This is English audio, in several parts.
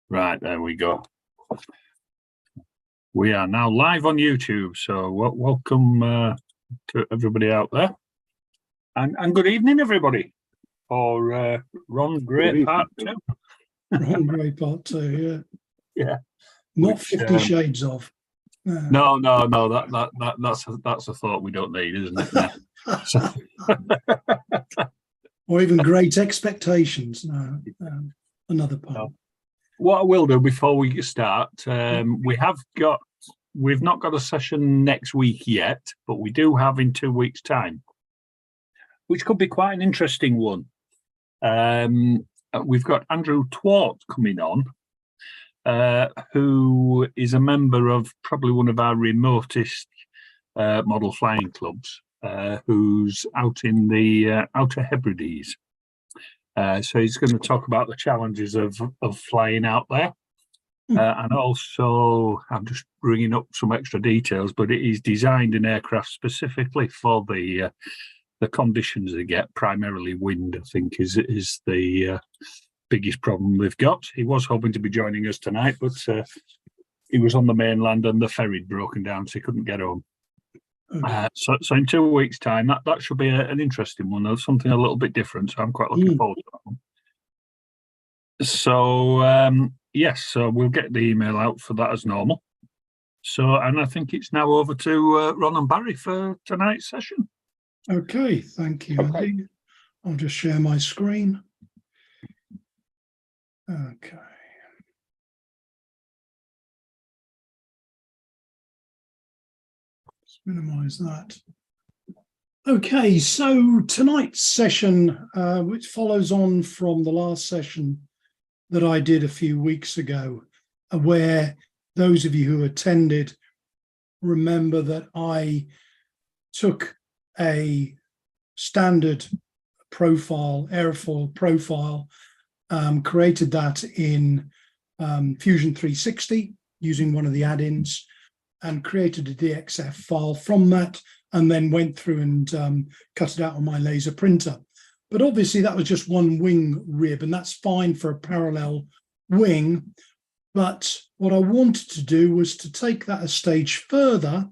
Right, there we go. We are now live on YouTube, so welcome to everybody out there. And good evening, everybody, for Ron's great part two. Ron Gray part two, yeah. Yeah. Not 50 Shades of. No, that's a thought we don't need, isn't it? Or even Great Expectations. No, another part. No. What I will do before we start, we've not got a session next week yet, but we do have in 2 weeks' time, which could be quite an interesting one. We've got Andrew Twart coming on, who is a member of probably one of our remotest model flying clubs, who's out in the Outer Hebrides. So he's going to talk about the challenges of flying out there. And also, I'm just bringing up some extra details, but he's designed an aircraft specifically for the conditions they get. Primarily wind, I think, is the biggest problem they've got. He was hoping to be joining us tonight, but he was on the mainland and the ferry had broken down, so he couldn't get home. Okay. So in 2 weeks' time, that should be an interesting one. There's something a little bit different, so I'm quite looking forward to that one. So yes, so we'll get the email out for that as normal. So, and I think it's now over to Ron and Barry for tonight's session. Okay, thank you. Okay. I'll just share my screen. Okay. Let's minimize that. Okay, so tonight's session, which follows on from the last session that I did a few weeks ago, where those of you who attended remember that I took a standard profile, airfoil profile, created that in Fusion 360 using one of the add-ins, and created a DXF file from that, and then went through and cut it out on my laser printer. But obviously that was just one wing rib, and that's fine for a parallel wing. But what I wanted to do was to take that a stage further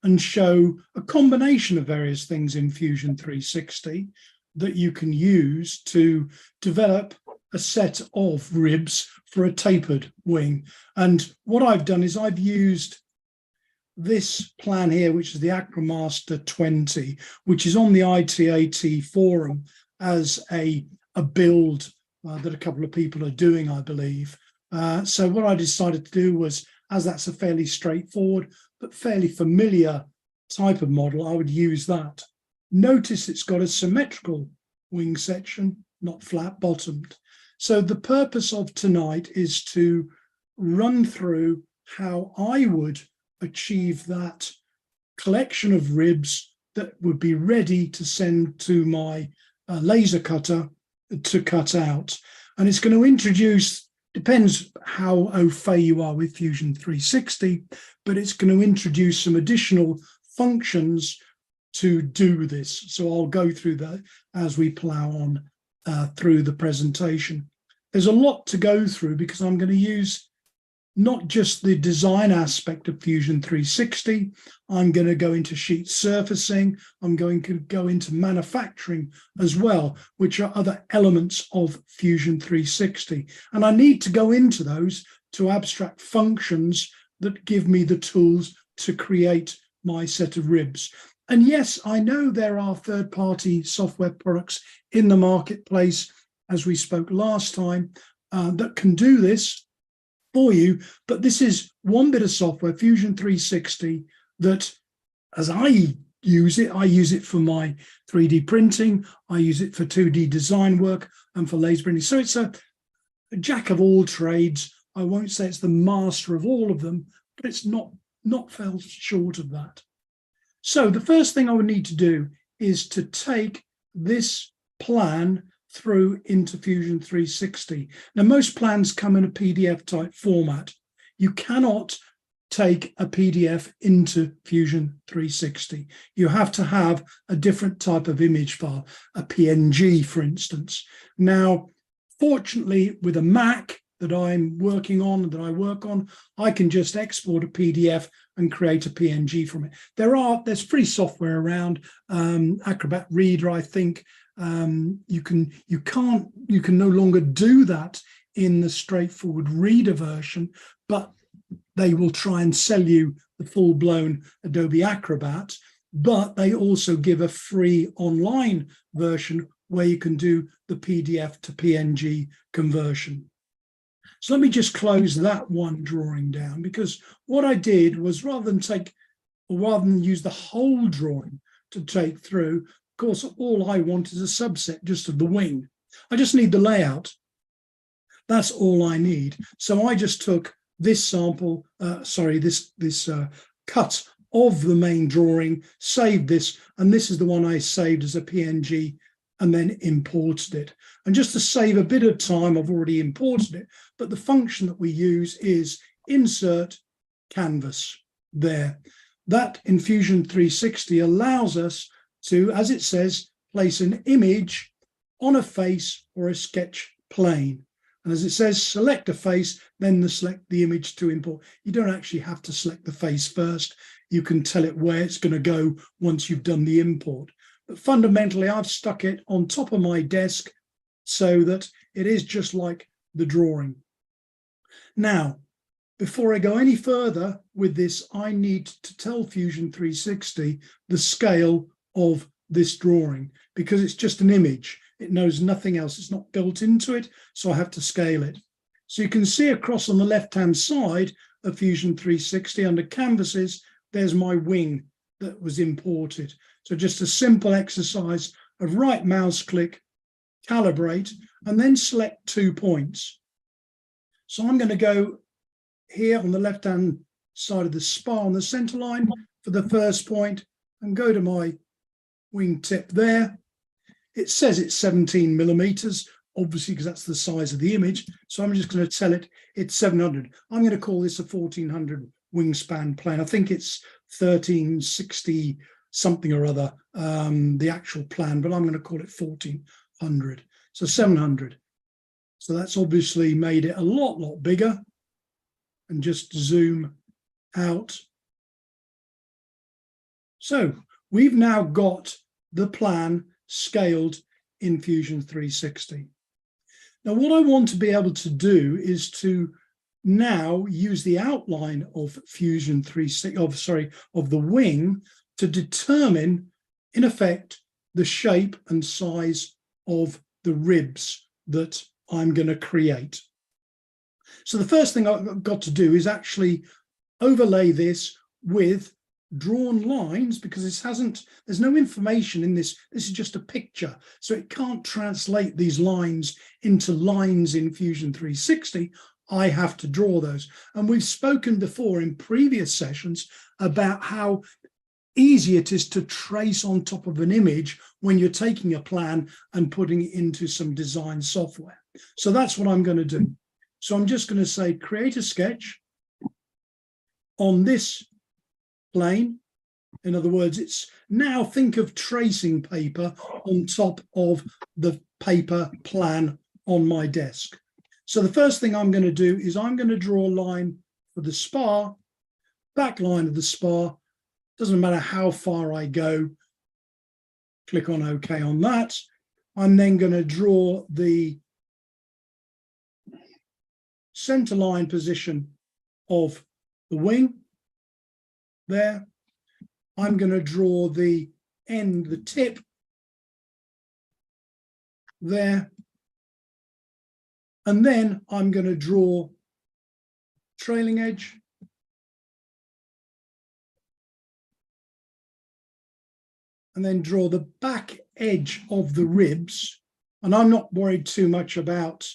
and show a combination of various things in Fusion 360 that you can use to develop a set of ribs for a tapered wing. And what I've done is I've used this plan here, which is the Acromaster 20, which is on the ITAT forum as a build that a couple of people are doing, I believe. So what I decided to do was, as that's a fairly straightforward but fairly familiar type of model, I would use that. Notice it's got a symmetrical wing section, not flat bottomed. So the purpose of tonight is to run through how I would achieve that collection of ribs that would be ready to send to my laser cutter to cut out. And it's going to introduce, depends how au fait you are with Fusion 360, but it's going to introduce some additional functions to do this. So I'll go through that as we plow on through the presentation. There's a lot to go through because I'm going to use not just the design aspect of Fusion 360, I'm going to go into sheet surfacing, I'm going to go into manufacturing as well, which are other elements of Fusion 360. And I need to go into those to abstract functions that give me the tools to create my set of ribs. And yes, I know there are third-party software products in the marketplace, as we spoke last time, that can do this for you, but this is one bit of software, Fusion 360, that as I use it for my 3D printing, I use it for 2D design work and for laser printing. So it's a jack of all trades. I won't say it's the master of all of them, but it's not fell short of that. So the first thing I would need to do is to take this plan through into Fusion 360. Now, most plans come in a PDF type format. You cannot take a PDF into Fusion 360. You have to have a different type of image file, a PNG, for instance. Now, fortunately, with a Mac, that I'm working on, that I work on, I can just export a PDF and create a PNG from it. There's free software around, Acrobat Reader, I think. You can no longer do that in the straightforward Reader version, but they will try and sell you the full-blown Adobe Acrobat, but they also give a free online version where you can do the PDF to PNG conversion. So let me just close that one drawing down, because what I did was rather than use the whole drawing to take through, of course, all I want is a subset just of the wing. I just need the layout. That's all I need. So I just took this sample, this cut of the main drawing, saved this, and this is the one I saved as a PNG and then imported it. And just to save a bit of time, I've already imported it, but the function that we use is insert canvas there. That in Fusion 360 allows us to, as it says, place an image on a face or a sketch plane. And as it says, select a face, then select the image to import. You don't actually have to select the face first. You can tell it where it's going to go once you've done the import. But fundamentally, I've stuck it on top of my desk so that it is just like the drawing. Now, before I go any further with this, I need to tell Fusion 360 the scale of this drawing, because it's just an image. It knows nothing else. It's not built into it, so I have to scale it. So you can see across on the left-hand side of Fusion 360 under canvases, there's my wing that was imported. So just a simple exercise of right mouse click, calibrate, and then select 2 points. So I'm going to go here on the left-hand side of the spar on the center line for the first point and go to my wing tip there. It says it's 17 millimeters, obviously, because that's the size of the image. So I'm just going to tell it it's 700. I'm going to call this a 1400 wingspan plane. I think it's 1360 something or other, the actual plan, but I'm going to call it 1400. So 700. So that's obviously made it a lot bigger. And just zoom out. So we've now got the plan scaled in Fusion 360. Now, what I want to be able to do is to now use the outline of Fusion 360, of the wing, to determine, in effect, the shape and size of the ribs that I'm going to create. So the first thing I've got to do is actually overlay this with drawn lines, because there's no information in this. This is just a picture, so it can't translate these lines into lines in Fusion 360. I have to draw those. And we've spoken before in previous sessions about how easy it is to trace on top of an image when you're taking a plan and putting it into some design software. So that's what I'm going to do. So I'm just going to say, create a sketch on this plane. In other words, it's now, think of tracing paper on top of the paper plan on my desk. So the first thing I'm going to do is I'm going to draw a line for the spar, back line of the spar. Doesn't matter how far I go. Click on OK on that. I'm then going to draw the center line position of the wing there. I'm going to draw the end, the tip there. And then I'm going to draw trailing edge. And then draw the back edge of the ribs. And I'm not worried too much about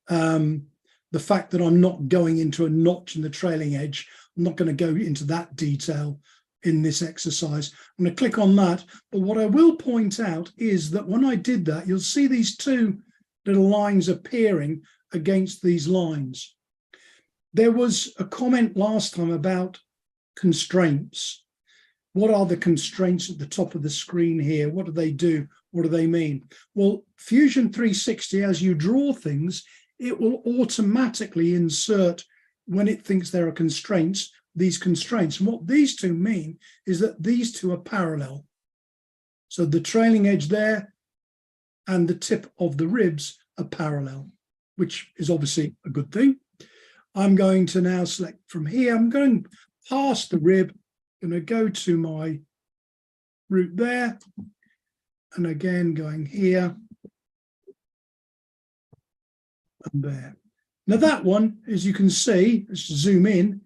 the fact that I'm not going into a notch in the trailing edge. I'm not going to go into that detail in this exercise. I'm going to click on that. But what I will point out is that when I did that, you'll see these two little lines appearing against these lines. There was a comment last time about constraints. What are the constraints at the top of the screen here? What do they do? What do they mean? Well, Fusion 360, as you draw things, it will automatically insert, when it thinks there are constraints, these constraints. And what these two mean is that these two are parallel. So the trailing edge there and the tip of the ribs are parallel, which is obviously a good thing. I'm going to now select from here. I'm going past the rib, going to go to my root there, and again going here and there. Now that one, as you can see, let's zoom in,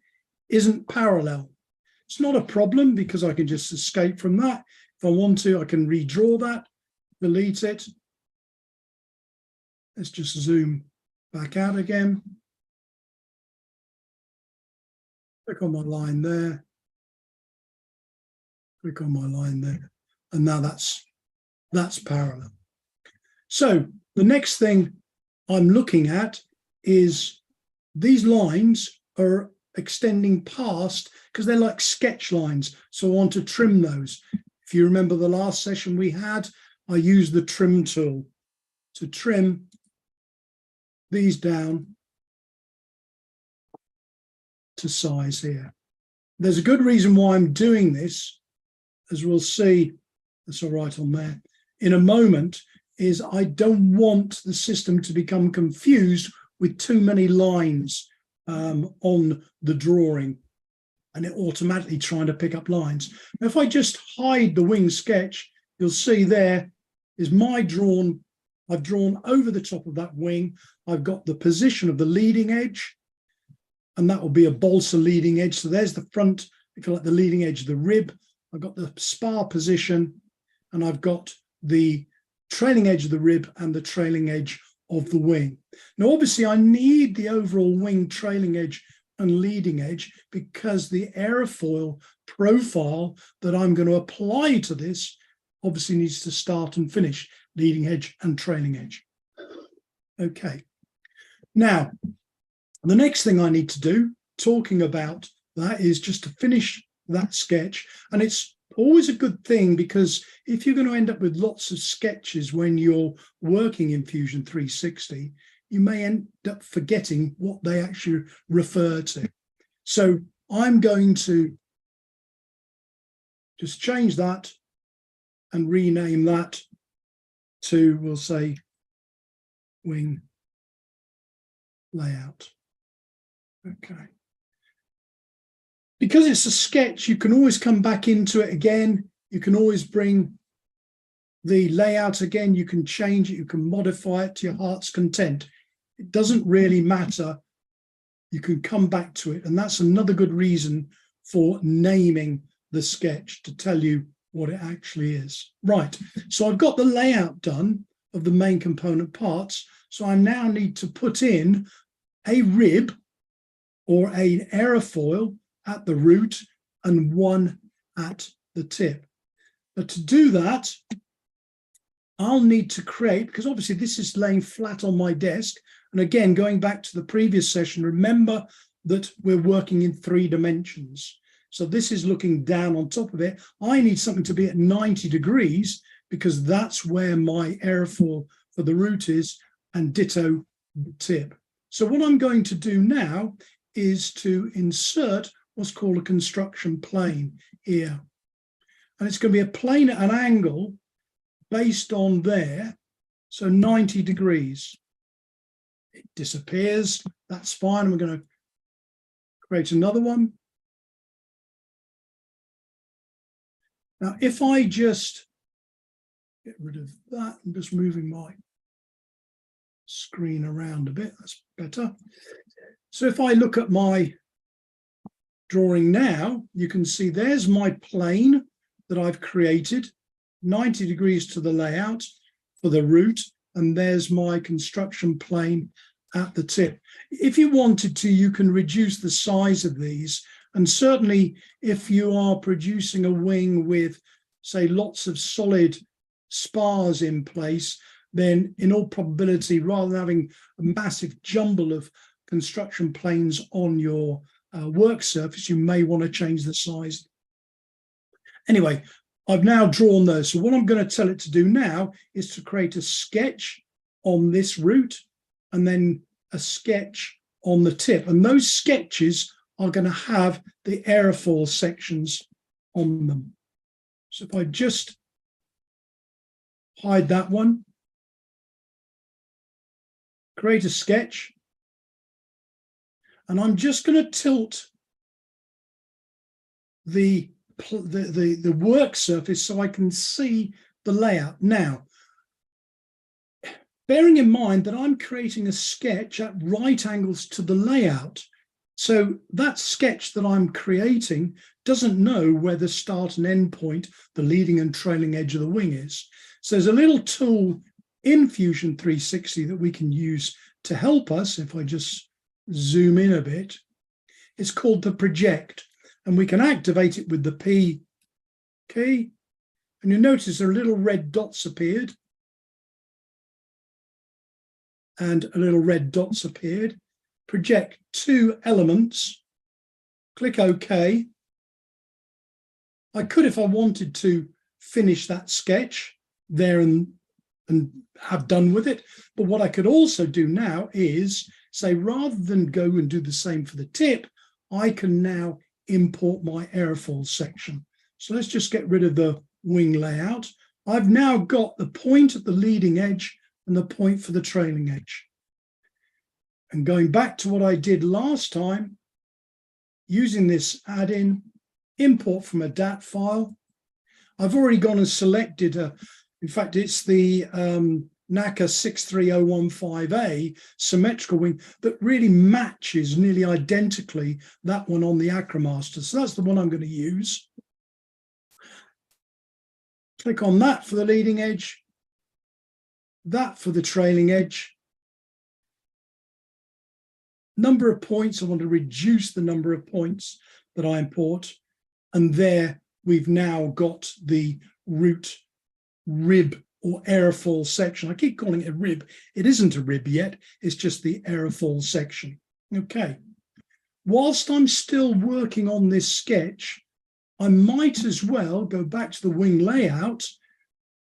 isn't parallel. It's not a problem because I can just escape from that. If I want to, I can redraw that, delete it. Let's just zoom back out again. Click on my line there. Click on my line there. And now that's parallel. So the next thing I'm looking at is these lines are extending past, because they're like sketch lines. So I want to trim those. If you remember the last session we had, I used the trim tool to trim these down to size here. There's a good reason why I'm doing this, as we'll see, that's all right on there, in a moment, is I don't want the system to become confused with too many lines on the drawing and it automatically trying to pick up lines. Now, if I just hide the wing sketch, you'll see there is my drawn, I've drawn over the top of that wing. I've got the position of the leading edge, and that will be a balsa leading edge. So there's the front, if you like, the leading edge of the rib. I've got the spar position, and I've got the trailing edge of the rib and the trailing edge of the wing. Now, obviously, I need the overall wing trailing edge and leading edge because the airfoil profile that I'm going to apply to this obviously needs to start and finish leading edge and trailing edge. Okay. Now, the next thing I need to do, talking about that, is just to finish that sketch. And it's always a good thing because if you're going to end up with lots of sketches when you're working in Fusion 360, you may end up forgetting what they actually refer to. So I'm going to just change that and rename that to, we'll say, wing layout. Okay. Because it's a sketch, you can always come back into it again. You can always bring the layout again. You can change it. You can modify it to your heart's content. It doesn't really matter. You can come back to it. And that's another good reason for naming the sketch, to tell you what it actually is. Right. So I've got the layout done of the main component parts. So I now need to put in a rib or an airfoil at the root and one at the tip. But to do that, I'll need to create, because obviously this is laying flat on my desk. And again, going back to the previous session, remember that we're working in 3 dimensions. So this is looking down on top of it. I need something to be at 90 degrees because that's where my airfoil for the root is, and ditto the tip. So what I'm going to do now is to insert what's called a construction plane here. And it's going to be a plane at an angle based on there, so 90 degrees. It disappears, that's fine. We're going to create another one. Now, if I just get rid of that, I'm just moving my screen around a bit, that's better. So if I look at my drawing now, you can see there's my plane that I've created, 90 degrees to the layout for the root, and there's my construction plane at the tip. If you wanted to, you can reduce the size of these. And certainly if you are producing a wing with, say, lots of solid spars in place, then in all probability, rather than having a massive jumble of construction planes on your work surface, you may want to change the size. Anyway, I've now drawn those. So what I'm going to tell it to do now is to create a sketch on this route and then a sketch on the tip, and those sketches are going to have the airfoil sections on them. So if I just hide that one, create a sketch, and I'm just going to tilt the work surface so I can see the layout. Now, bearing in mind that I'm creating a sketch at right angles to the layout, so that sketch that I'm creating doesn't know where the start and end point, the leading and trailing edge of the wing is. So there's a little tool in Fusion 360 that we can use to help us. If I just zoom in a bit, it's called the project, and we can activate it with the P key. And you notice there are little red dots appeared, and a little red dots appeared. Project 2 elements, click OK. I could, if I wanted to, finish that sketch there and have done with it. But what I could also do now is say, rather than go and do the same for the tip, I can now import my airfoil section. So let's just get rid of the wing layout. I've now got the point at the leading edge and the point for the trailing edge. And going back to what I did last time, using this add-in, import from a DAT file, I've already gone and selected, in fact, it's the NACA 63015A symmetrical wing that really matches nearly identically that one on the Acromaster. So that's the one I'm going to use. Click on that for the leading edge, that for the trailing edge. Number of points, I want to reduce the number of points that I import. And there we've now got the root rib or airfoil section. I keep calling it a rib. It isn't a rib yet. It's just the airfoil section. Okay. Whilst I'm still working on this sketch, I might as well go back to the wing layout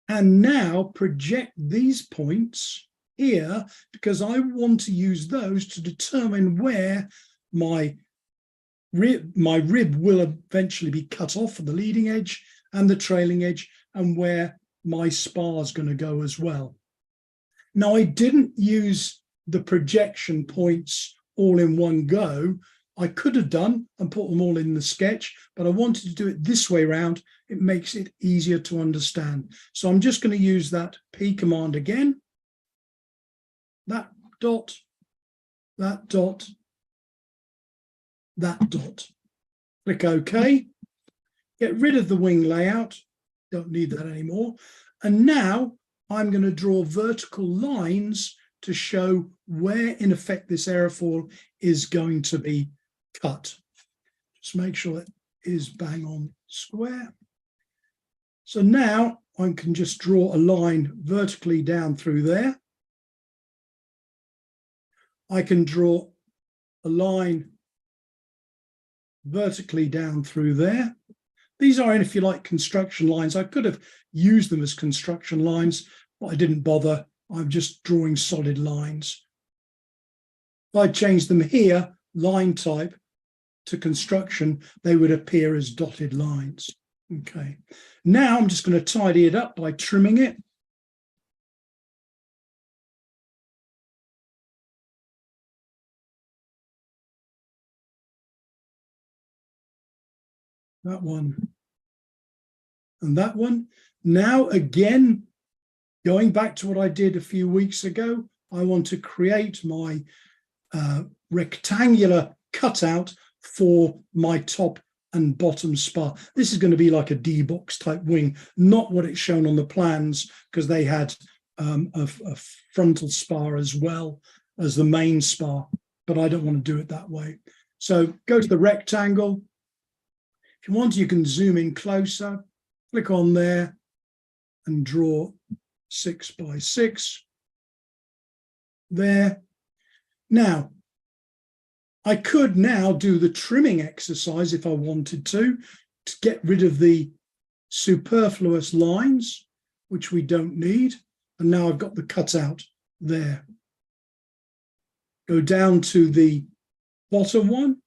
and now project these points here, because I want to use those to determine where my rib will eventually be cut off for the leading edge and the trailing edge, and where my spar is going to go as well. Now, I didn't use the projection points all in one go. I could have done and put them all in the sketch, but I wanted to do it this way around. It makes it easier to understand. So I'm just going to use that P command again. That dot, that dot, that dot. Click OK. Get rid of the wing layout. Don't need that anymore. And now I'm going to draw vertical lines to show where, in effect, this airfoil is going to be cut. Just make sure it is bang on square. So now I can just draw a line vertically down through there. I can draw a line vertically down through there. These are, if you like, construction lines. I could have used them as construction lines, but I didn't bother. I'm just drawing solid lines. If I change them here, line type, to construction, they would appear as dotted lines. Okay. Now I'm just going to tidy it up by trimming it. That one and that one. Now, again, going back to what I did a few weeks ago, I want to create my rectangular cutout for my top and bottom spar. This is going to be like a D-box type wing, not what it's shown on the plans, because they had a frontal spar as well as the main spar, but I don't want to do it that way. So go to the rectangle. If you want, you can zoom in closer, click on there and draw 6 by 6 there. Now, I could now do the trimming exercise if I wanted to get rid of the superfluous lines, which we don't need. And now I've got the cutout there. go down to the bottom one.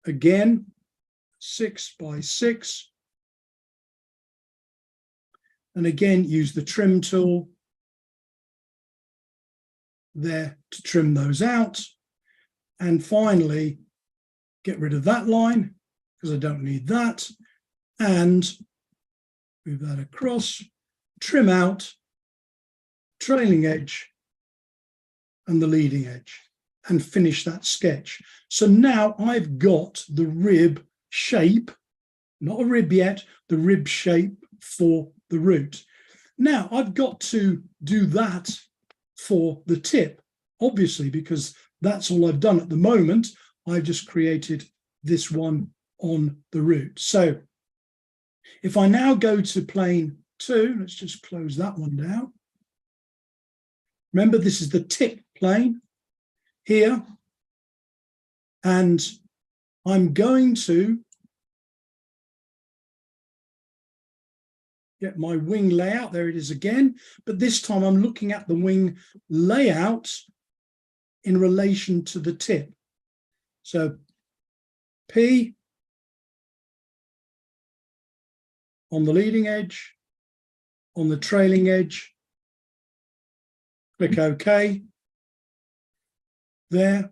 Again, 6 by 6. And again, use the trim tool there to trim those out. And finally, get rid of that line because I don't need that. And move that across, trim out, trailing edge and the leading edge, and finish that sketch. So now I've got the rib shape, not a rib yet, the rib shape for the root. Now I've got to do that for the tip, obviously, because that's all I've done at the moment. I've just created this one on the root. So if I now go to plane 2, let's just close that one down. Remember, this is the tip plane here. And I'm going to get my wing layout. There it is again. But this time I'm looking at the wing layout in relation to the tip. So P on the leading edge, on the trailing edge, click OK. There.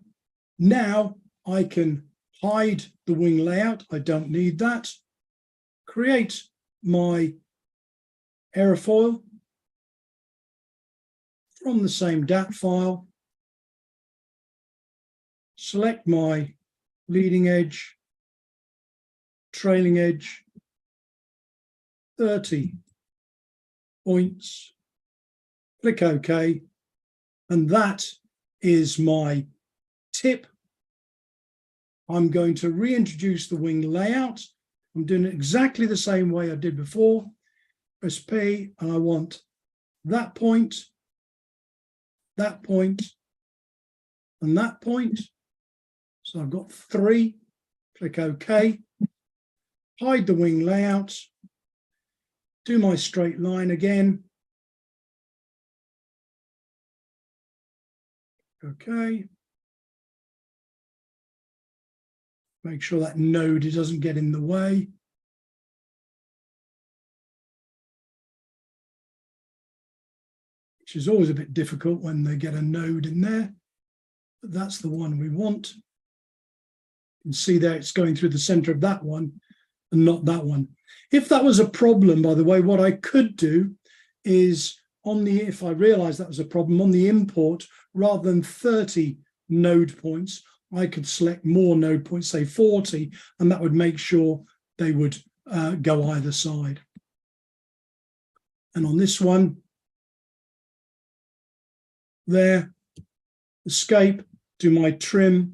Now I can hide the wing layout. I don't need that. Create my airfoil from the same DAT file. Select my leading edge, trailing edge, 30 points. Click OK. And that is my tip. I'm going to reintroduce the wing layout. I'm doing it exactly the same way I did before. Press P, and I want that point, and that point. So I've got 3. Click OK. Hide the wing layout. Do my straight line again. Okay. Make sure that node doesn't get in the way. Which is always a bit difficult when they get a node in there. But that's the one we want. You can see there it's going through the center of that one and not that one. If that was a problem, by the way, what I could do is if I realized that was a problem, on the import, rather than 30 node points, I could select more node points, say 40, and that would make sure they would go either side. And on this one, there, escape, do my trim.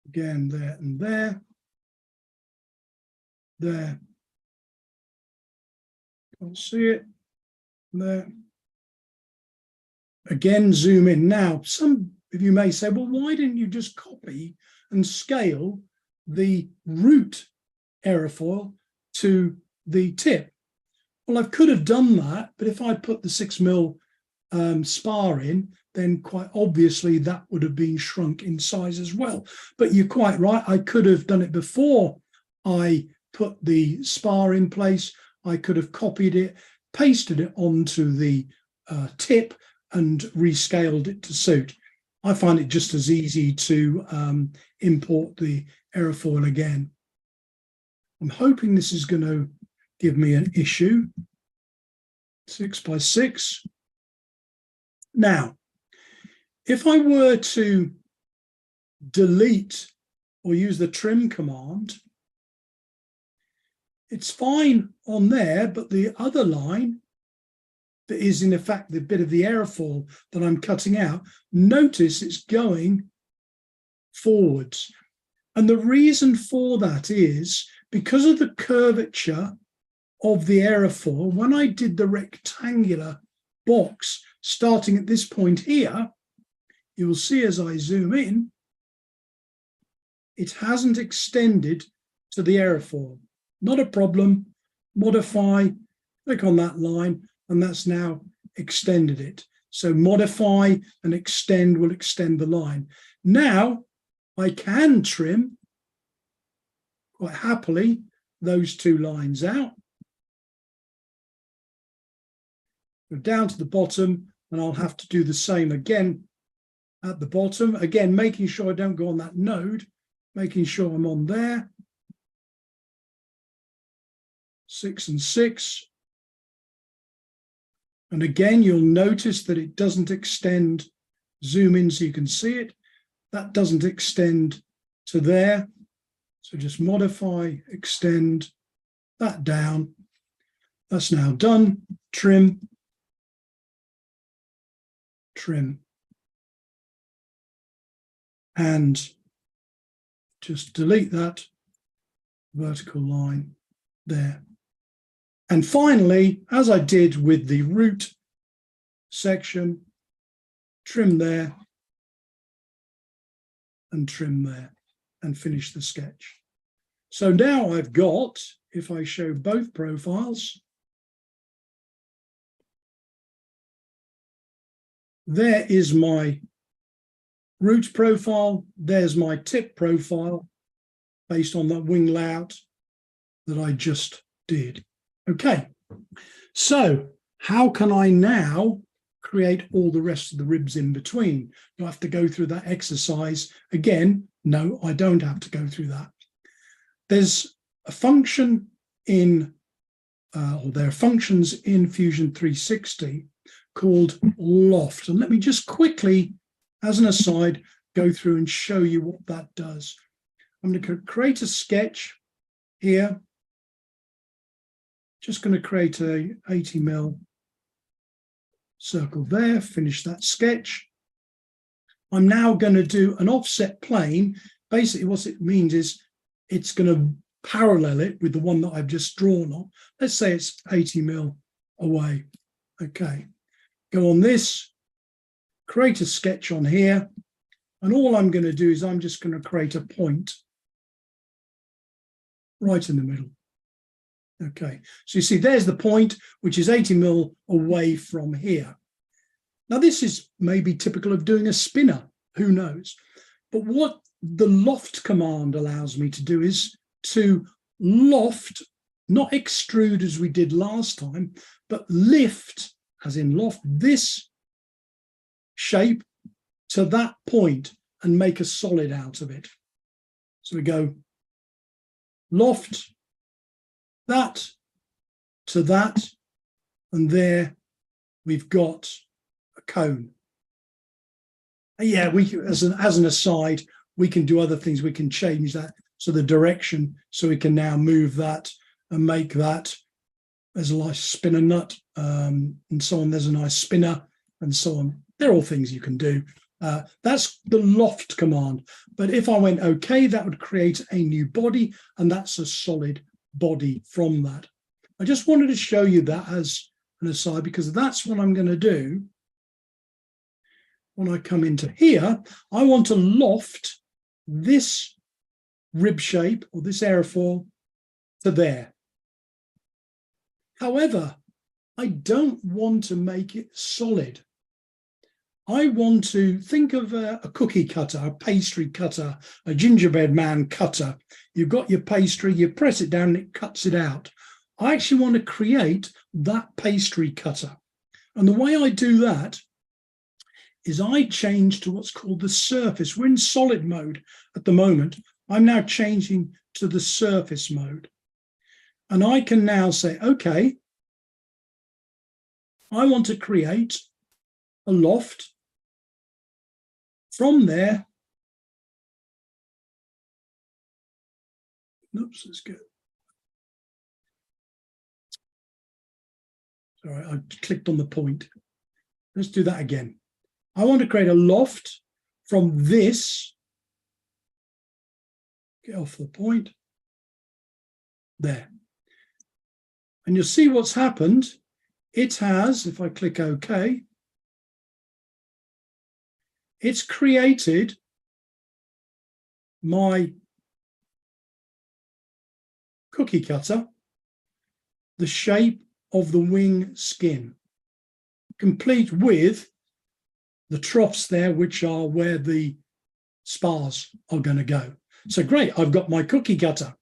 Again, there and there. There. Can't see it. There. Again, zoom in. Now, some of you may say, well, why didn't you just copy and scale the root aerofoil to the tip? Well, I could have done that, but if I put the 6mm spar in, then quite obviously that would have been shrunk in size as well. But you're quite right. I could have done it before I put the spar in place. I could have copied it, pasted it onto the tip and rescaled it to suit. I find it just as easy to import the aerofoil again. I'm hoping this is going to give me an issue. 6 by 6. Now, if I were to delete or use the trim command, it's fine on there, but the other line that is in effect the bit of the airfoil that I'm cutting out, notice it's going forwards. And the reason for that is because of the curvature of the airfoil. When I did the rectangular box starting at this point here, you will see as I zoom in, it hasn't extended to the airfoil. Not a problem. modify, click on that line, and that's now extended it. So modify and extend will extend the line. Now I can trim quite happily those two lines out. Go down to the bottom, and I'll have to do the same again at the bottom. Again, making sure I don't go on that node, making sure I'm on there. 6 and 6. And again, you'll notice that it doesn't extend, zoom in so you can see it. That doesn't extend to there. So just modify, extend that down. That's now done. Trim, trim. And just delete that vertical line there. And finally, as I did with the root section, trim there and trim there and finish the sketch. So now I've got, if I show both profiles, there is my root profile, there's my tip profile based on that wing layout that I just did. Okay, so how can I now create all the rest of the ribs in between? Do I have to go through that exercise again? No, I don't have to go through that. There's a function in, or there are functions in Fusion 360 called loft. And let me just quickly, as an aside, go through and show you what that does. I'm going to create a sketch here. Just going to create a 80mm circle there, finish that sketch. I'm now going to do an offset plane. Basically, what it means is it's going to parallel it with the one that I've just drawn on. Let's say it's 80mm away. Okay, go on this, create a sketch on here, and all I'm going to do is I'm just going to create a point right in the middle. Okay, so you see there's the point, which is 80mm away from here. Now this is maybe typical of doing a spinner, who knows? But what the loft command allows me to do is to loft, not extrude as we did last time, but lift, as in loft, this shape to that point and make a solid out of it. So we go loft, that to that, and there we've got a cone. Yeah, we as an aside, we can do other things. We can change that so the direction, so we can now move that and make that as a nice spinner nut and so on. There's a nice spinner and so on. They're all things you can do. That's the loft command. But if I went OK, that would create a new body, and that's a solid body from that. I just wanted to show you that as an aside, because that's what I'm going to do when I come into here. I want to loft this rib shape or this airfoil to there. However, I don't want to make it solid. I want to think of a cookie cutter, a pastry cutter, a gingerbread man cutter. You've got your pastry, you press it down and it cuts it out. I actually want to create that pastry cutter. And the way I do that is I change to what's called the surface. We're in solid mode at the moment. I'm now changing to the surface mode. And I can now say, okay, I want to create a loft. From there, oops, let's go. Sorry, I clicked on the point. Let's do that again. I want to create a loft from this. Get off the point. There. And you'll see what's happened. It has, if I click OK, it's created my cookie cutter. the shape of the wing skin, complete with the troughs there, which are where the spars are going to go. So great, I've got my cookie cutter.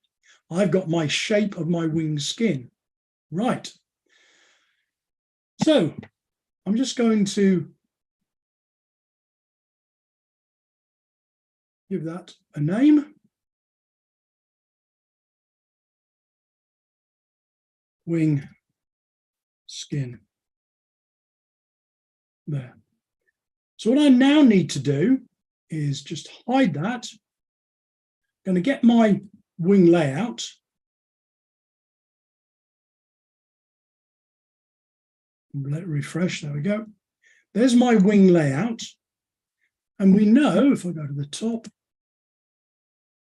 I've got my shape of my wing skin. Right. So I'm just going to give that a name. Wing skin. There. So what I now need to do is just hide that. I'm going to get my wing layout. Let it refresh. There we go. There's my wing layout. And we know, if I go to the top,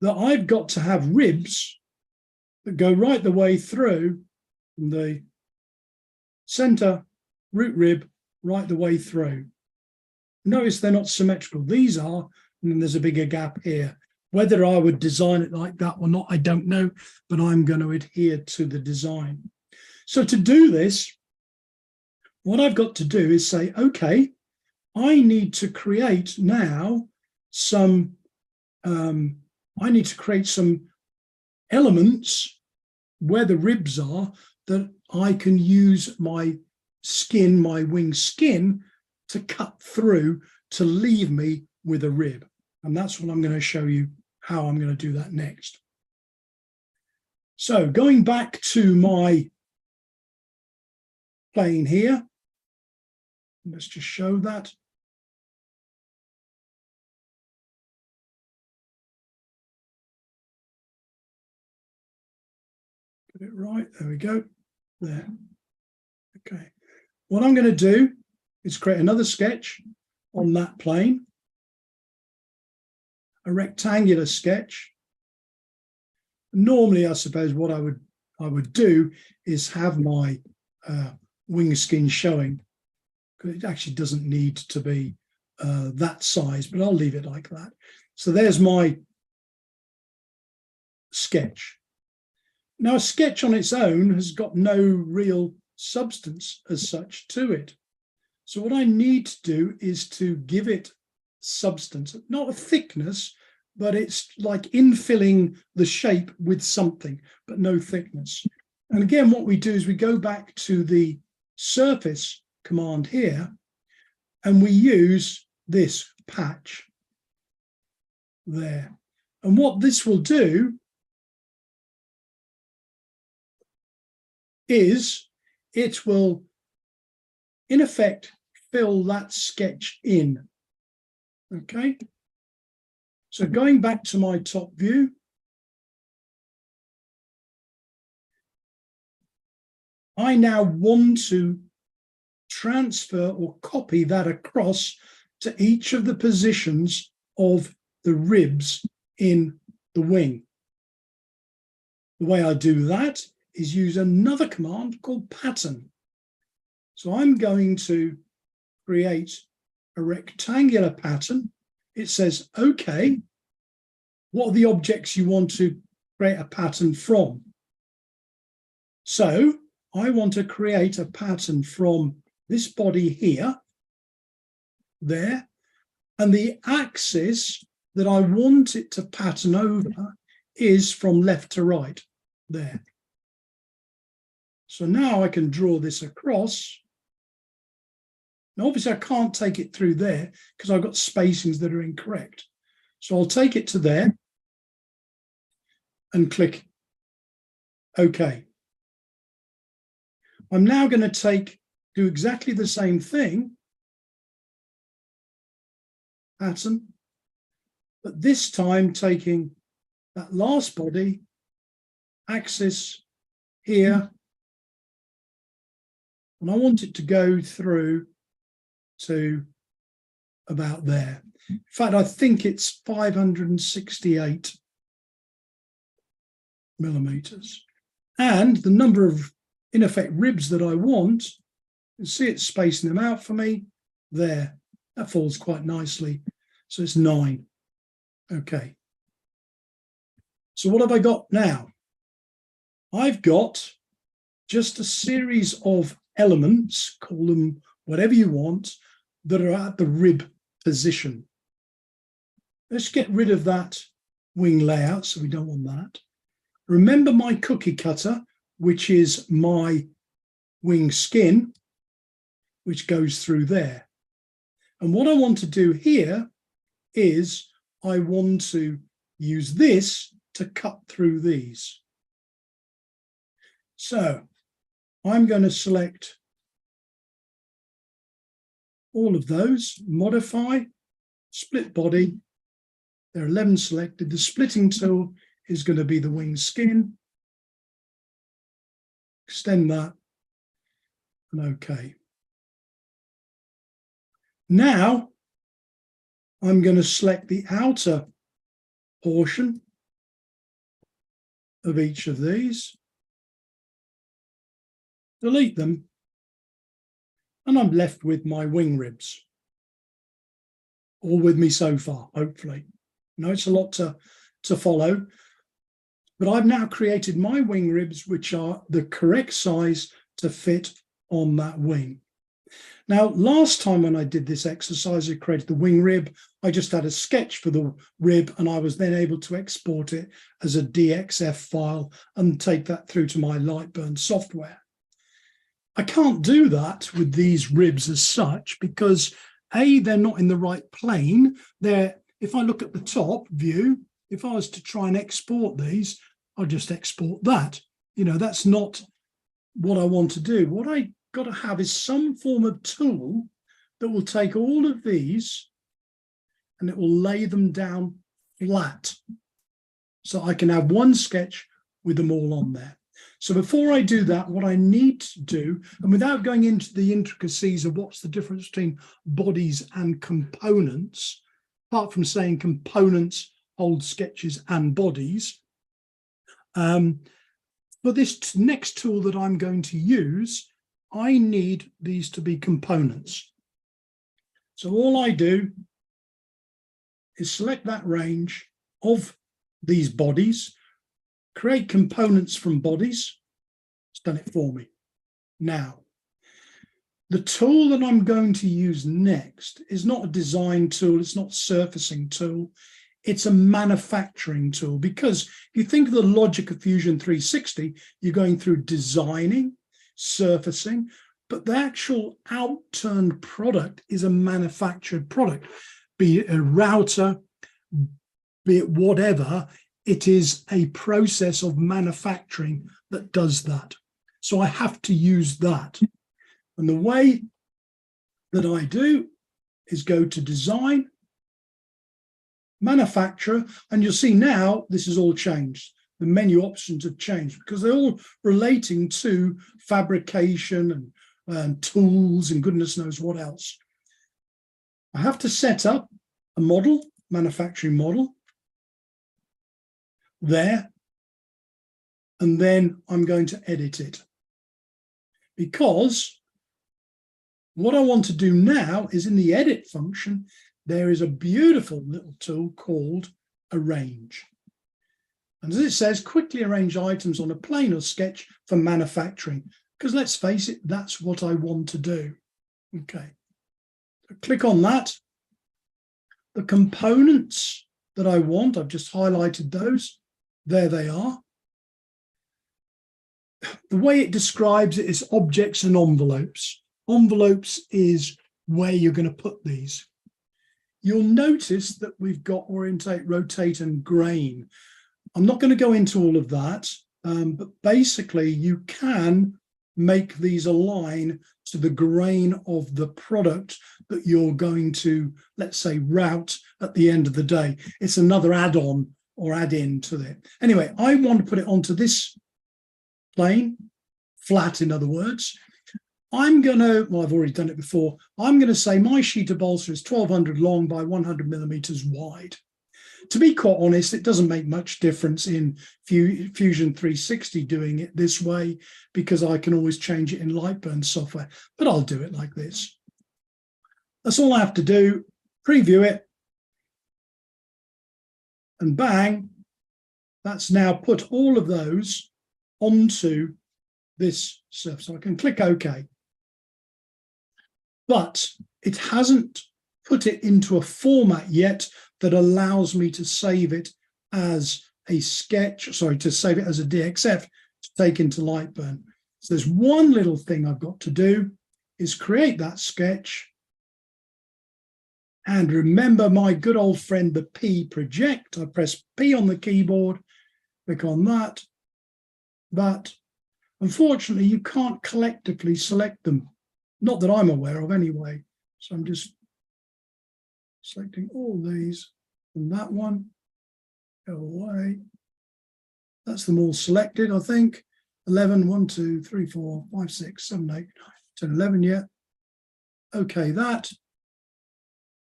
that I've got to have ribs that go right the way through from the center root rib right the way through. Notice they're not symmetrical. These are, and then there's a bigger gap here. Whether I would design it like that or not, I don't know, but I'm going to adhere to the design. So to do this, what I've got to do is say, okay, I need to create now some, elements where the ribs are that I can use my skin, my wing skin, to cut through to leave me with a rib. And that's what I'm going to show you how I'm going to do that next. So going back to my plane here, let's just show that. Get it right, there we go, there. Okay, what I'm going to do is create another sketch on that plane, a rectangular sketch. Normally, I suppose what I would do is have my wing skin showing, because it actually doesn't need to be that size, but I'll leave it like that. So there's my sketch. Now, a sketch on its own has got no real substance as such to it. So what I need to do is to give it substance, not a thickness, but it's like infilling the shape with something, but no thickness. And again, what we do is we go back to the surface command here, and we use this patch there. And what this will do is it will, in effect, fill that sketch in. Okay. So going back to my top view, I now want to transfer or copy that across to each of the positions of the ribs in the wing. The way I do that is use another command called pattern. So I'm going to create a rectangular pattern. It says, okay, what are the objects you want to create a pattern from? So I want to create a pattern from this body here, there, and the axis that I want it to pattern over is from left to right, there. So now I can draw this across. Now, obviously, I can't take it through there because I've got spacings that are incorrect. So I'll take it to there and click OK. I'm now going to do exactly the same thing, pattern, but this time taking that last body, axis here, and I want it to go through to about there. In fact, I think it's 568 millimeters. And the number of, in effect, ribs that I want, you see it's spacing them out for me. There, that falls quite nicely. So it's 9. Okay. So what have I got now? I've got just a series of elements, call them whatever you want, that are at the rib position. Let's get rid of that wing layout, so we don't want that. Remember my cookie cutter, which is my wing skin, which goes through there. And what I want to do here is I want to use this to cut through these. So I'm going to select all of those, modify, split body. There are 11 selected. The splitting tool is going to be the wing skin. Extend that, and OK. Now I'm going to select the outer portion of each of these, delete them, and I'm left with my wing ribs. All with me so far, hopefully. No, it's a lot to follow, but I've now created my wing ribs, which are the correct size to fit on that wing. Now, last time when I did this exercise, I created the wing rib. I just had a sketch for the rib, and I was then able to export it as a DXF file and take that through to my Lightburn software. I can't do that with these ribs as such because A, they're not in the right plane. If I look at the top view, if I was to try and export these, I'll just export that. You know, that's not what I want to do. What I got to have is some form of tool that will take all of these and it will lay them down flat. So I can have one sketch with them all on there. So before I do that, what I need to do, and without going into the intricacies of what's the difference between bodies and components, apart from saying components hold sketches and bodies, for this next tool that I'm going to use, I need these to be components. So all I do is select that range of these bodies, create components from bodies. It's done it for me. Now, the tool that I'm going to use next is not a design tool. It's not a surfacing tool. It's a manufacturing tool, because if you think of the logic of Fusion 360, you're going through designing, surfacing, but the actual outturned product is a manufactured product, be it a router, be it whatever. It is a process of manufacturing that does that. So I have to use that. And the way that I do is go to design, manufacturer, and you'll see now this is all changed. The menu options have changed because they're all relating to fabrication and tools and goodness knows what else. I have to set up a model, manufacturing model there, and then I'm going to edit it, because what I want to do now is in the edit function, there is a beautiful little tool called Arrange. And as it says, quickly arrange items on a plane or sketch for manufacturing, because let's face it, that's what I want to do. Okay, so click on that. The components that I want, I've just highlighted those. There they are. The way it describes it is objects and envelopes. Envelopes is where you're going to put these. You'll notice that we've got orientate, rotate, and grain. I'm not going to go into all of that, but basically you can make these align to the grain of the product that you're going to, let's say, route at the end of the day. It's another add-on or add-in to it. Anyway, I want to put it onto this plane, flat in other words. I'm going to, well, I've already done it before. I'm going to say my sheet of balsa is 1200 long by 100 millimeters wide. To be quite honest, it doesn't make much difference in Fusion 360 doing it this way, because I can always change it in Lightburn software, but I'll do it like this. That's all I have to do. Preview it. And bang, that's now put all of those onto this surface. So I can click OK. But it hasn't put it into a format yet that allows me to save it as a sketch, sorry, to save it as a DXF to take into Lightburn. So there's one little thing I've got to do is create that sketch. And remember my good old friend, the P project. I press P on the keyboard, click on that. But unfortunately, you can't collectively select them. Not that I'm aware of anyway. So I'm just selecting all these and that one. Go away. That's them all selected, I think. 11, 1, 2, 3, 4, 5, 6, 7, 8, 9, 10, 11, yeah. Okay, that.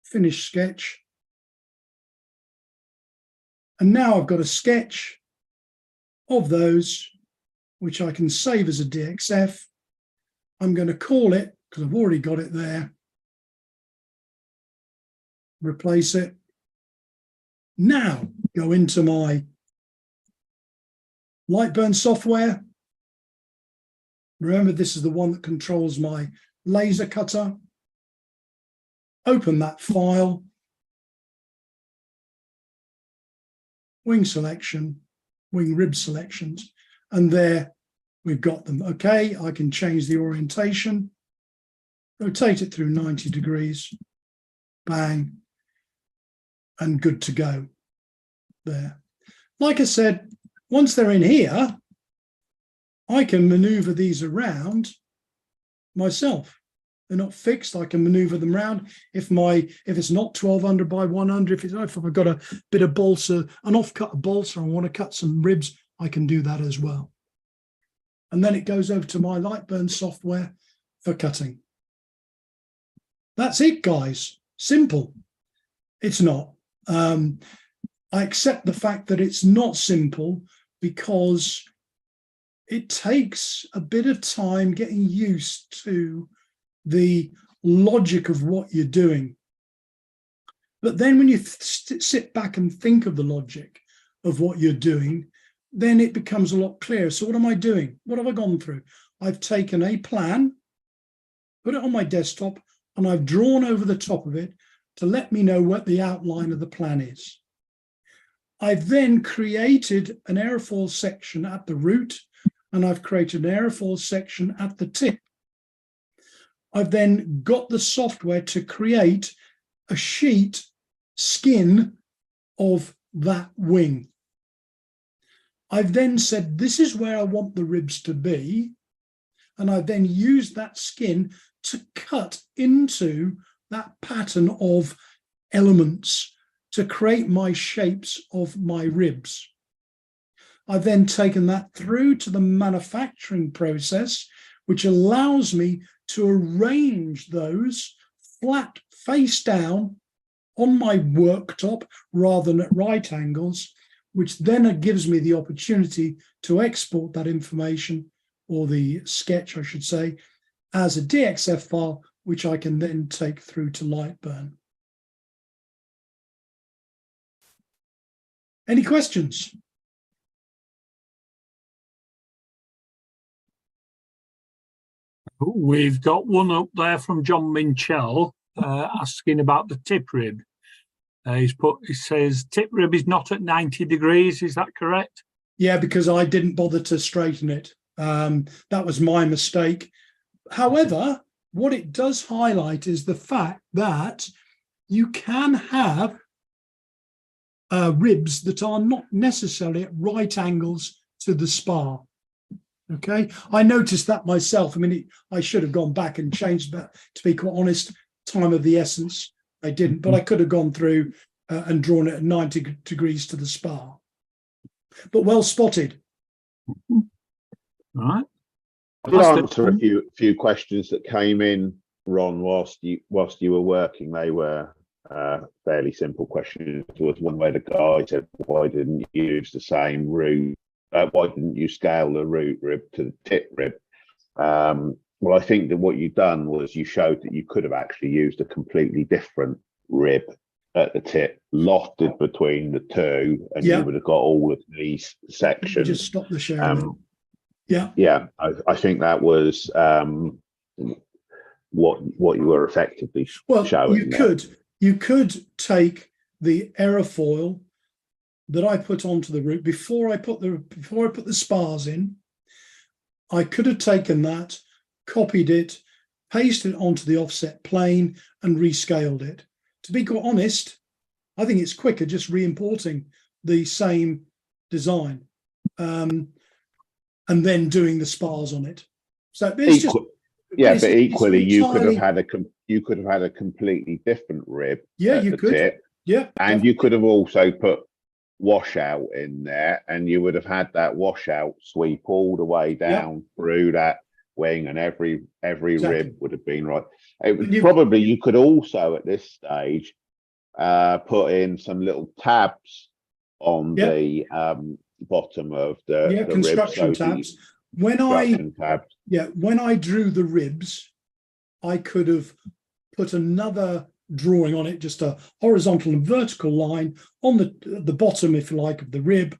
Finish sketch. And now I've got a sketch of those, which I can save as a DXF. I'm going to call it, because I've already got it there, replace it. Now go into my Lightburn software. Remember, this is the one that controls my laser cutter. Open that file, wing selection, wing rib selections, and there we've got them. Okay, I can change the orientation, rotate it through 90 degrees, bang, and good to go there. Like I said, once they're in here, I can maneuver these around myself. They're not fixed. I can maneuver them around. If it's not 1200 by 100, if I've got a bit of balsa, an off-cut balsa, I want to cut some ribs, I can do that as well. And then it goes over to my Lightburn software for cutting. That's it, guys. Simple. It's not. I accept the fact that it's not simple because it takes a bit of time getting used to the logic of what you're doing. But then when you sit back and think of the logic of what you're doing, then it becomes a lot clearer. So what am I doing? What have I gone through? I've taken a plan, put it on my desktop, and I've drawn over the top of it to let me know what the outline of the plan is. I've then created an airfoil section at the root, and I've created an airfoil section at the tip. I've then got the software to create a sheet skin of that wing. I've then said, this is where I want the ribs to be. And I've then used that skin to cut into that pattern of elements to create my shapes of my ribs. I've then taken that through to the manufacturing process, which allows me to arrange those flat face down on my worktop rather than at right angles, which then gives me the opportunity to export that information, or the sketch, I should say, as a DXF file, which I can then take through to Lightburn. Any questions? We've got one up there from John Minchell asking about the tip rib. He says tip rib is not at 90 degrees. Is that correct? Yeah, because I didn't bother to straighten it. That was my mistake. However, what it does highlight is the fact that you can have ribs that are not necessarily at right angles to the spar. Okay, I noticed that myself. I mean, I should have gone back and changed that. To be quite honest, time of the essence, I didn't, but I could have gone through and drawn it at 90 degrees to the spar. But well spotted. All right. I did answer a few questions that came in, Ron, whilst you were working. They were fairly simple questions. There was one where the guy said, "Why didn't you use the same root? Why didn't you scale the root rib to the tip rib?" Well, I think that what you've done was you showed that you could have actually used a completely different rib at the tip, lofted between the two, and you would have got all of these sections. Just stop the sharing. Yeah, I think that was what you were effectively showing. You could take the aerofoil that I put onto the root before I put the spars in. I could have taken that, copied it, pasted it onto the offset plane, and rescaled it. To be quite honest, I think it's quicker just re-importing the same design, and then doing the spars on it. So it's but equally, you could have had a completely different rib. Yeah, you could. Tip, and definitely. you could have also put washout in there, and you would have had that washout sweep all the way down through that wing, and every rib would have been right. Probably you could also at this stage put in some little tabs on the bottom of the construction rib, tabs. When I drew the ribs, I could have put another drawing on it, just a horizontal and vertical line on the bottom, if you like, of the rib,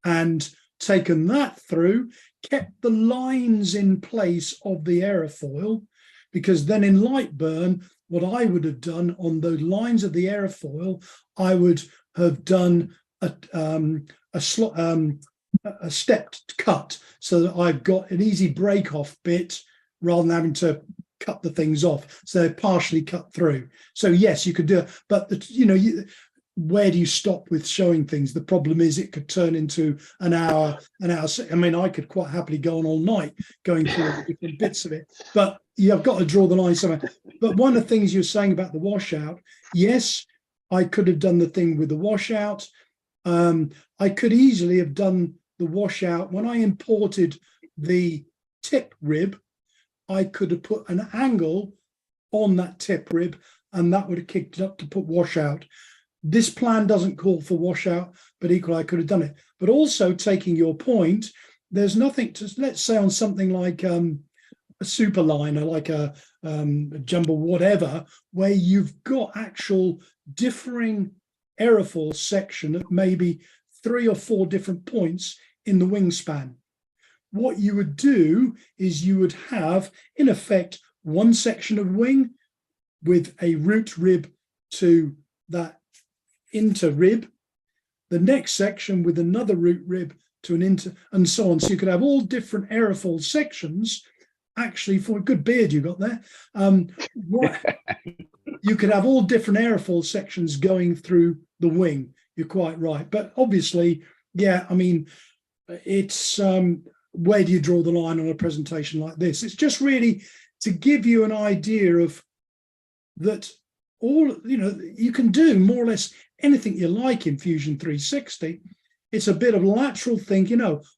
and taken that through, kept the lines in place of the aerofoil, because then in light burn, what I would have done on those lines of the aerofoil, I would have done a stepped cut, so that I've got an easy break off bit rather than having to cut the things off, so they're partially cut through. So yes, you could do it, but where do you stop with showing things? The problem is it could turn into an hour. I mean, I could quite happily go on all night going through different bits of it, but you've got to draw the line somewhere. But one of the things you're saying about the washout, yes, I could have done the thing with the washout. I could easily have done the washout when I imported the tip rib. I could have put an angle on that tip rib, and that would have kicked it up to put washout. This plan doesn't call for washout, but equally I could have done it. But also, taking your point, there's nothing to, let's say on something like a superliner, like a jumbo whatever, where you've got actual differing aerofoil section at maybe 3 or 4 different points in the wingspan. What you would do is you would have, in effect, one section of wing with a root rib to that inter rib, the next section with another root rib to an inter, and so on. So you could have all different aerofoil sections. Actually, for a good beard you got there, you could have all different aerofoil sections going through the wing. You're quite right. But obviously, yeah, I mean, it's where do you draw the line on a presentation like this? It's just really to give you an idea of that all, you can do more or less anything you like in Fusion 360. It's a bit of lateral think,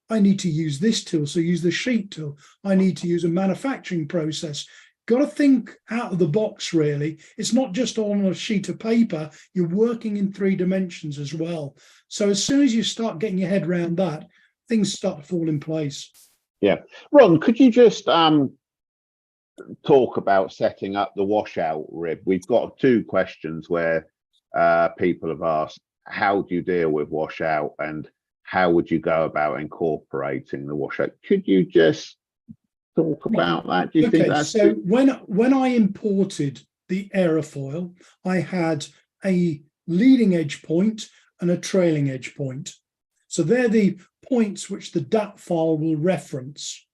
I need to use this tool, so use the sheet tool. I need to use a manufacturing process. Got to think out of the box, really. It's not just on a sheet of paper. You're working in 3 dimensions as well. So as soon as you start getting your head around that, things start to fall in place. Yeah. Ron, could you just talk about setting up the washout rib? We've got 2 questions where people have asked, how do you deal with washout and how would you go about incorporating the washout? Could you just talk about that? Do you think that's so when I imported the aerofoil, I had a leading edge point and a trailing edge point. So they're the points which the DAT file will reference.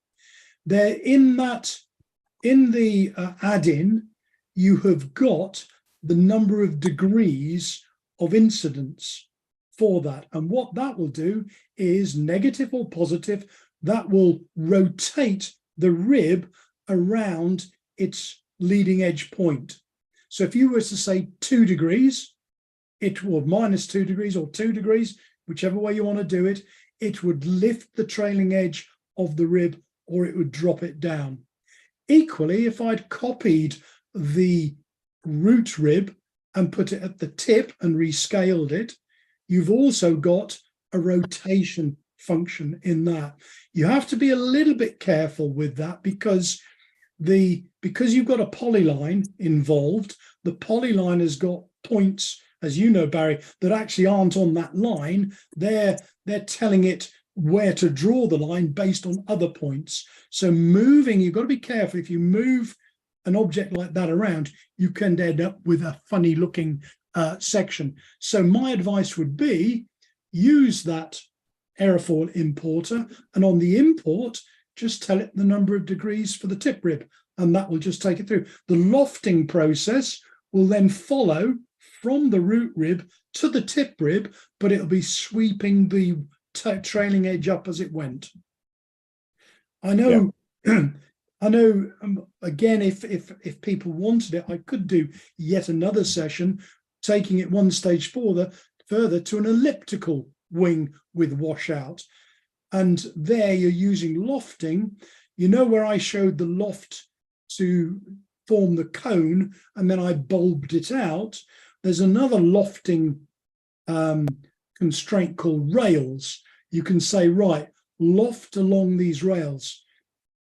They're in the add-in, you have got the number of degrees of incidence for that. And what that will do is, negative or positive, that will rotate the rib around its leading edge point. So if you were to say 2 degrees, it will -2 degrees or 2 degrees, whichever way you want to do it, it would lift the trailing edge of the rib or it would drop it down. Equally, if I'd copied the root rib and put it at the tip and rescaled it, you've also got a rotation function in that. You have to be a little bit careful with that because you've got a polyline involved. The polyline has got points, as you know, Barry, that actually aren't on that line. They're telling it where to draw the line based on other points. So moving, you've got to be careful. If you move an object like that around, you can end up with a funny looking section. So my advice would be use that aerofoil importer, and on the import, just tell it the number of degrees for the tip rib, and that will just take it through. The lofting process will then follow from the root rib to the tip rib, but it'll be sweeping the trailing edge up as it went. I know, yeah. I know. Again, if people wanted it, I could do yet another session, taking it one stage further to an elliptical wing with washout, and there you're using lofting. You know where I showed the loft to form the cone, and then I bulbed it out. There's another lofting constraint called rails. You can say, right, loft along these rails.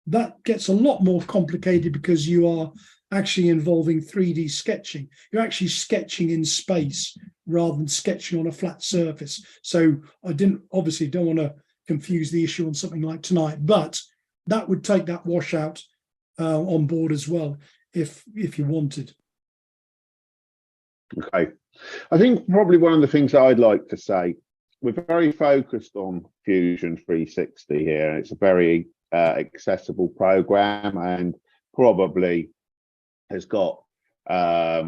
That gets a lot more complicated because you are actually involving 3D sketching. You're actually sketching in space rather than sketching on a flat surface. So I obviously don't want to confuse the issue on something like tonight, but that would take that washout on board as well if you wanted. Okay. I think probably one of the things I'd like to say, we're very focused on Fusion 360 here. It's a very accessible program and probably has got a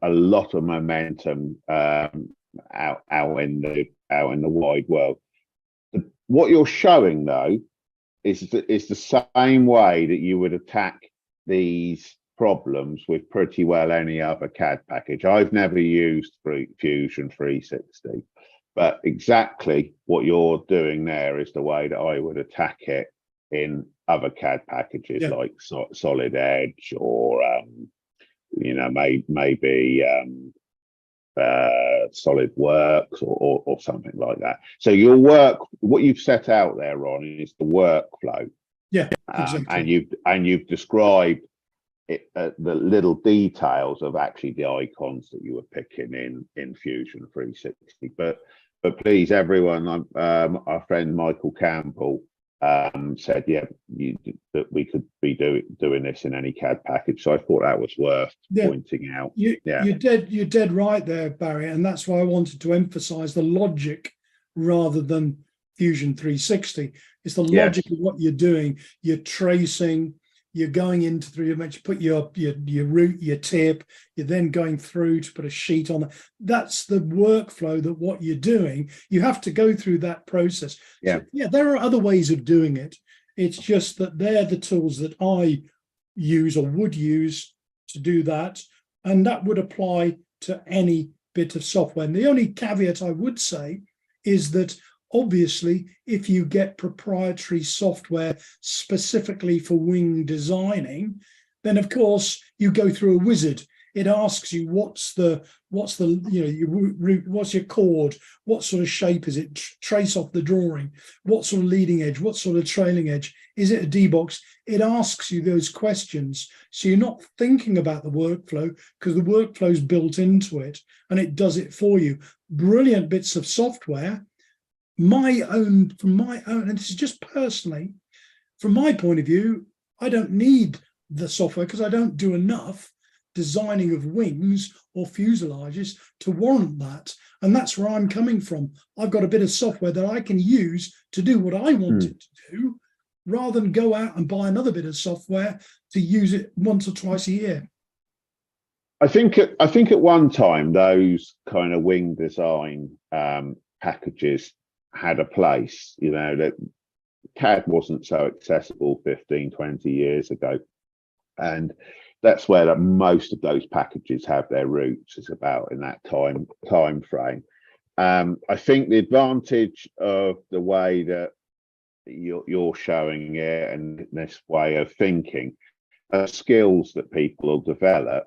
lot of momentum out in the wide world. What you're showing though is the same way that you would attack these problems with pretty well any other CAD package. I've never used Fusion 360, but exactly what you're doing there is the way that I would attack it in other CAD packages, yeah, like Solid Edge or maybe SolidWorks or something like that. So your work, what you've set out there, Ron, is the workflow. Yeah, exactly. And you've described it, the little details of actually the icons that you were picking in Fusion 360. But please, everyone, our friend Michael Campbell said, yeah, that we could be doing this in any CAD package. So I thought that was worth pointing out. You're dead right there, Barry, and that's why I wanted to emphasize the logic rather than Fusion 360. It's the logic of what you're doing. You're tracing. You're going into 3D dimension, put your root, your tip, you're then going through to put a sheet on. That's the workflow that what you're doing. You have to go through that process. Yeah. So, there are other ways of doing it. It's just that they're the tools that I use or would use to do that. And that would apply to any bit of software. And the only caveat I would say is that obviously, if you get proprietary software specifically for wing designing, then of course you go through a wizard. It asks you what's your root, what's your chord, what sort of shape is it? Trace off the drawing. What sort of leading edge? What sort of trailing edge? Is it a D-box? It asks you those questions, so you're not thinking about the workflow because the workflow's built into it and it does it for you. Brilliant bits of software. From my own, and this is just personally, from my point of view, I don't need the software because I don't do enough designing of wings or fuselages to warrant that. And that's where I'm coming from. I've got a bit of software that I can use to do what I want it to do, rather than go out and buy another bit of software to use it once or twice a year. I think at one time those kind of wing design packages had a place, that CAD wasn't so accessible 15, 20 years ago. And that's where most of those packages have their roots, is about in that time frame. I think the advantage of the way that you're showing it and this way of thinking are skills that people will develop.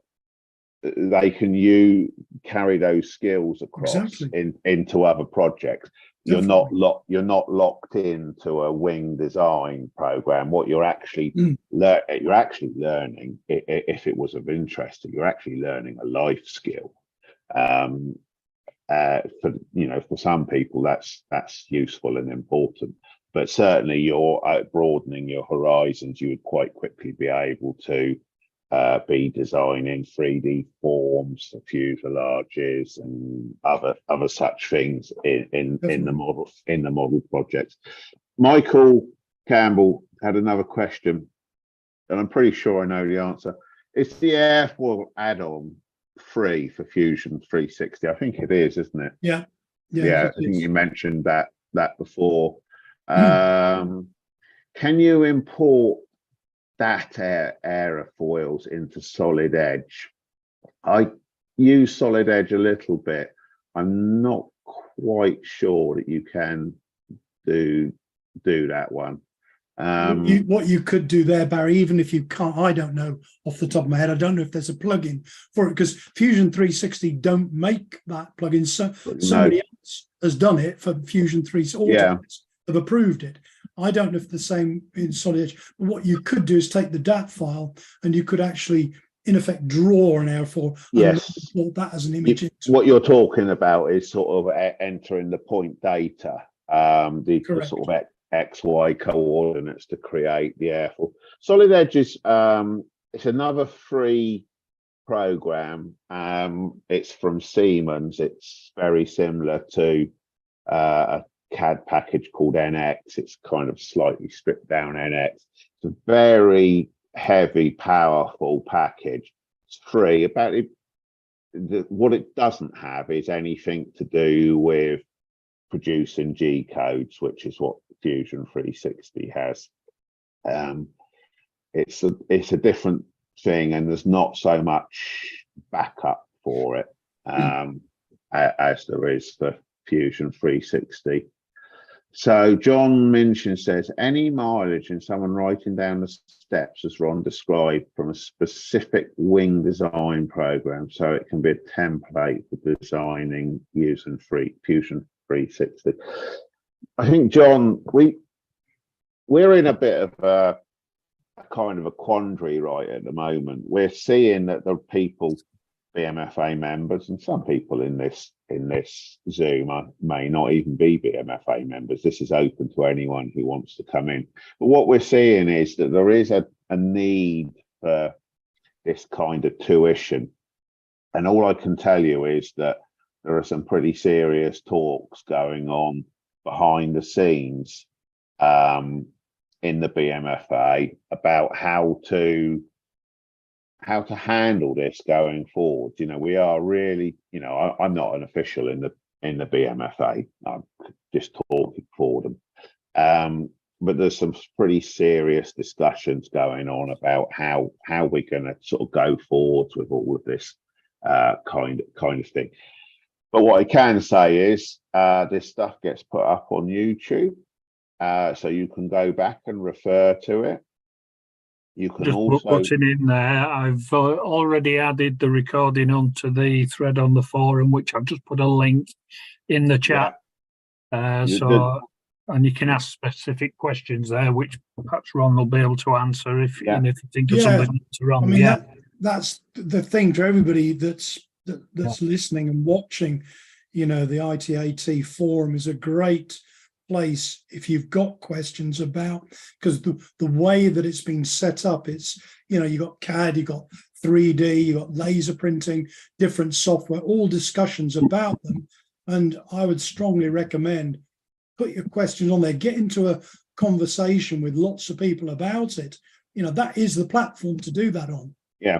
They can carry those skills across into other projects. You're not locked into a wing design program. What you're actually learning, if it was of interest, you're actually learning a life skill. for for some people that's useful and important. But certainly, you're broadening your horizons. You would quite quickly be able to be designing 3D forms, fuselages, and other such things in the model projects. Michael Campbell had another question, and I'm pretty sure I know the answer. Is the airfoil add-on free for Fusion 360? I think it is, isn't it? Yeah. I think you mentioned that before. Can you import that airfoils into Solid Edge? I use Solid Edge a little bit. I'm not quite sure that you can do that one. What you could do there, Barry, even if you can't, I don't know off the top of my head, I don't know if there's a plugin for it, because Fusion 360 don't make that plugin. So somebody else has done it for Fusion 360. Have approved it. I don't know if the same in Solid Edge. But what you could do is take the DAT file and you could actually, in effect, draw an airfoil. Yes. And that as an image. What you're talking about is sort of entering the point data, the sort of XY coordinates to create the airfoil. Solid Edge is it's another free program. It's from Siemens. It's very similar to a CAD package called NX. It's kind of slightly stripped down NX. It's a very heavy, powerful package. It's free. What it doesn't have is anything to do with producing G codes, which is what Fusion 360 has. It's a different thing, and there's not so much backup for it as there is for Fusion 360. So John Minchin says, any mileage in someone writing down the steps as Ron described from a specific wing design program, so it can be a template for designing using Fusion 360. I think, John, we're in a bit of a kind of a quandary right at the moment. We're seeing that the people, BMFA members, and some people in this Zoom may not even be BMFA members. This is open to anyone who wants to come in. But what we're seeing is that there is a need for this kind of tuition. And all I can tell you is that there are some pretty serious talks going on behind the scenes in the BMFA about how to handle this going forward. We are really, I'm not an official in the BMFA. I'm just talking for them. But there's some pretty serious discussions going on about how we're going to sort of go forwards with all of this kind of thing. But what I can say is this stuff gets put up on YouTube, so you can go back and refer to it. You can just putting in there. I've already added the recording onto the thread on the forum, which I've just put a link in the chat. And you can ask specific questions there, which perhaps Ron will be able to answer if you think of something to Ron. I mean, that's the thing for everybody that's listening and watching. The ITAT forum is a great place if you've got questions about, because the way that it's been set up, it's you got CAD, you got 3D, you got laser printing, different software, all discussions about them. And I would strongly recommend put your questions on there, get into a conversation with lots of people about it. That is the platform to do that on. Yeah,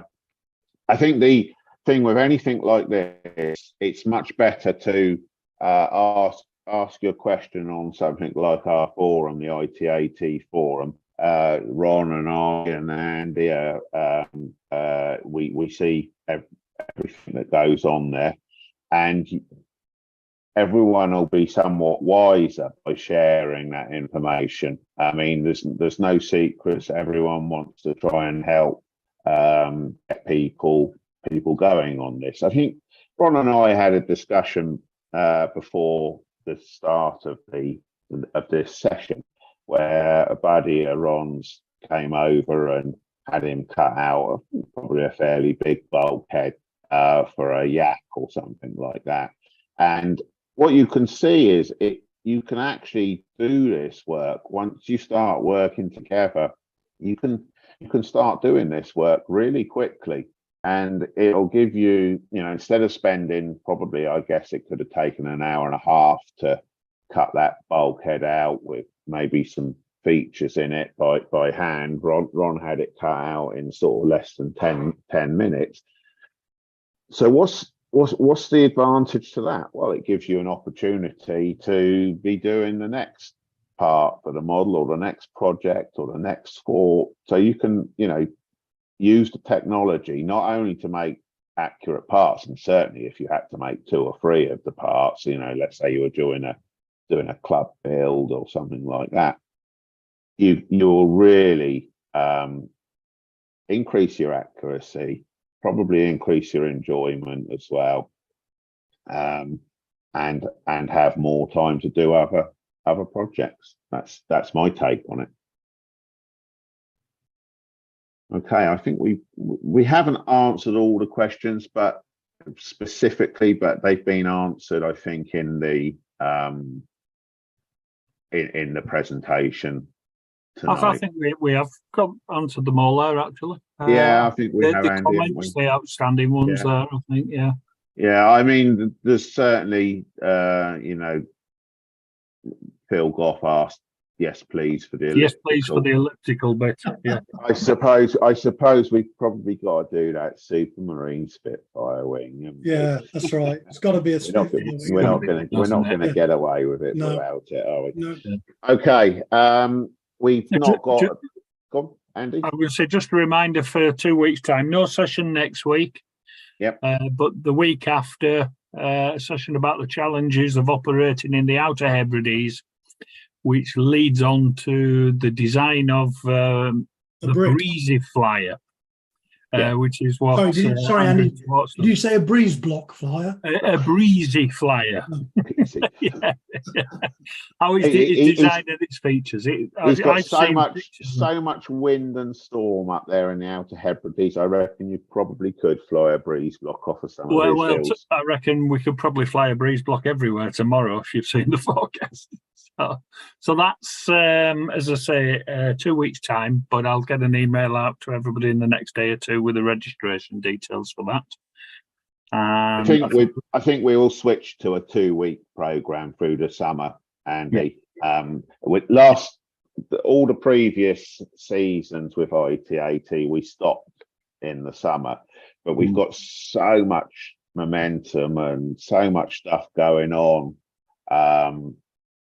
I think the thing with anything like this, it's much better to ask your question on something like our forum, the ITAT forum. Ron and I and Andy, we see everything that goes on there, and everyone will be somewhat wiser by sharing that information. I mean, there's no secrets. Everyone wants to try and help get people going on this. I think Ron and I had a discussion before the start of this session, where a buddy of Ron's came over and had him cut out probably a fairly big bulkhead for a yak or something like that. And what you can see is you can actually do this work once you start working together. You can start doing this work really quickly, and it'll give you, instead of spending probably, I guess it could have taken an hour and a half to cut that bulkhead out with maybe some features in it by hand. Ron had it cut out in sort of less than 10 minutes. So what's the advantage to that? Well, it gives you an opportunity to be doing the next part for the model, or the next project, or the next sport. So you can, use the technology not only to make accurate parts, and certainly if you had to make 2 or 3 of the parts, let's say you were doing a club build or something like that, you'll really increase your accuracy, probably increase your enjoyment as well, and have more time to do other projects. That's my take on it. Okay, I think we haven't answered all the questions, but they've been answered, I think, in the presentation tonight. I think we have answered them all there, actually. Yeah, I think we have, the Andy, comments, the outstanding ones there, I think, yeah. Yeah, I mean, there's certainly, Phil Goff asked, yes, please, for the elliptical. Yes, please, for the elliptical bit. Yeah. I suppose we've probably got to do that Supermarine Spitfire wing. Yeah, that's right. It's got to be a Spitfire wing. We're not going to get away with it without it, are we? No. Okay. We've not got. Go on, Andy. I would say just a reminder for 2 weeks' time. No session next week. Yep. But the week after, a session about the challenges of operating in the Outer Hebrides, which leads on to the design of the Breezy Flyer, which is what. Sorry, Andy. Did you say a breeze block flyer? A Breezy Flyer. Yeah. How is it designed and its features? He's got so much wind and storm up there in the Outer Hebrides. I reckon you probably could fly a breeze block off of some of his hills. I reckon we could probably fly a breeze block everywhere tomorrow if you've seen the forecast. So that's, as I say, 2 weeks' time, but I'll get an email out to everybody in the next day or two with the registration details for that. I think we will switch to a 2-week program through the summer, Andy. With all the previous seasons with ITAT, we stopped in the summer, but we've got so much momentum and so much stuff going on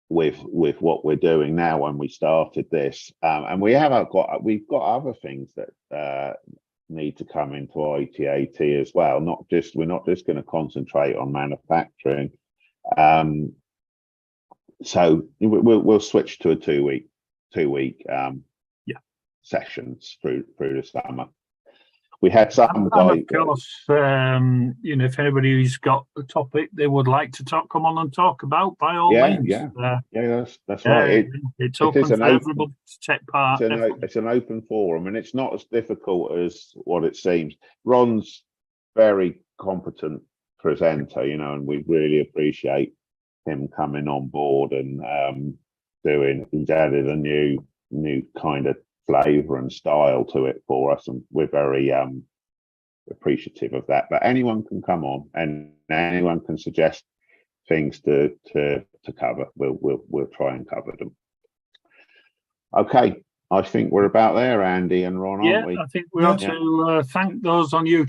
with what we're doing now. When we started this, and we've got other things that need to come into ITAT as well. We're not just going to concentrate on manufacturing. So we'll switch to a 2-week sessions through the summer. We had some guys. Of course, if anybody's got a topic they would like to come on and talk about, by all means. That's right. It's open for everybody to take part. It's an open forum, and it's not as difficult as what it seems. Ron's very competent presenter, and we really appreciate him coming on board and he's added a new kind of flavour and style to it for us, and we're very appreciative of that. But anyone can come on, and anyone can suggest things to cover. We'll try and cover them. Okay, I think we're about there, Andy and Ron, aren't we? I think we ought to thank those on YouTube